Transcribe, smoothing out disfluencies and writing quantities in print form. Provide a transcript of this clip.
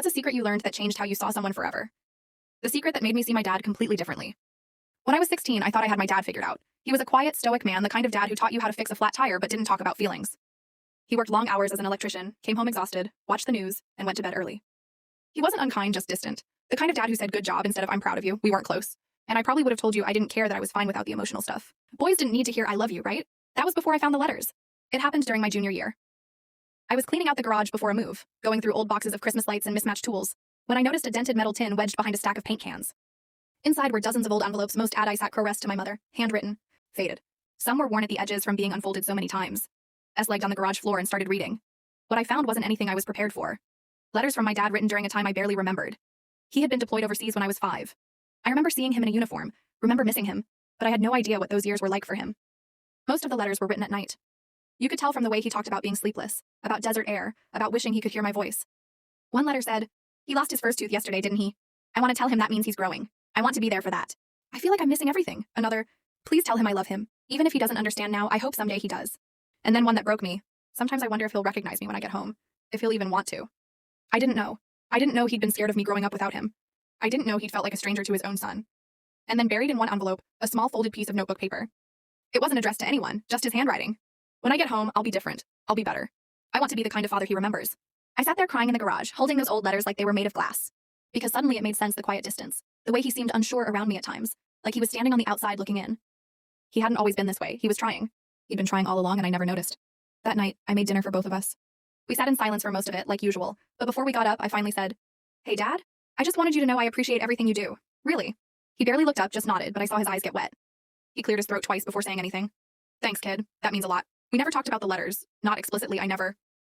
What's a secret you learned that changed how you saw someone forever? The secret that made me see my dad completely differently. When I was 16, I thought I had my dad figured out. He was a quiet, stoic man, the kind of dad who taught you how to fix a flat tire but didn't talk about feelings. He worked long hours as an electrician, came home exhausted, watched the news, and went to bed early. He wasn't unkind, just distant. The kind of dad who said good job instead of I'm proud of you. We weren't close. And I probably would have told you I didn't care that I was fine without the emotional stuff. Boys didn't need to hear I love you, right? That was before I found the letters. It happened during my junior year. I was cleaning out the garage before a move, going through old boxes of Christmas lights and mismatched tools, when I noticed a dented metal tin wedged behind a stack of paint cans. Inside were dozens of old envelopes, most ad Isaac Crowrest to my mother, handwritten, faded. Some were worn at the edges from being unfolded so many times. S-legged on the garage floor and started reading. What I found wasn't anything I was prepared for. Letters from my dad written during a time I barely remembered. He had been deployed overseas when I was 5. I remember seeing him in a uniform, remember missing him, but I had no idea what those years were like for him. Most of the letters were written at night. You could tell from the way he talked about being sleepless, about desert air, about wishing he could hear my voice. One letter said, "He lost his first tooth yesterday, didn't he? I want to tell him that means he's growing. I want to be there for that. I feel like I'm missing everything." Another, "Please tell him I love him. Even if he doesn't understand now, I hope someday he does." And then one that broke me. "Sometimes I wonder if he'll recognize me when I get home. If he'll even want to." I didn't know. I didn't know he'd been scared of me growing up without him. I didn't know he'd felt like a stranger to his own son. And then buried in one envelope, a small folded piece of notebook paper. It wasn't addressed to anyone, just his handwriting. "When I get home, I'll be different. I'll be better. I want to be the kind of father he remembers." I sat there crying in the garage, holding those old letters like they were made of glass. Because suddenly it made sense, the quiet distance, the way he seemed unsure around me at times, like he was standing on the outside looking in. He hadn't always been this way. He was trying. He'd been trying all along and I never noticed. That night, I made dinner for both of us. We sat in silence for most of it, like usual, but before we got up, I finally said, "Hey, Dad? I just wanted you to know I appreciate everything you do. Really." He barely looked up, just nodded, but I saw his eyes get wet. He cleared his throat twice before saying anything. "Thanks, kid. That means a lot. We never talked about the letters. Not explicitly, I never."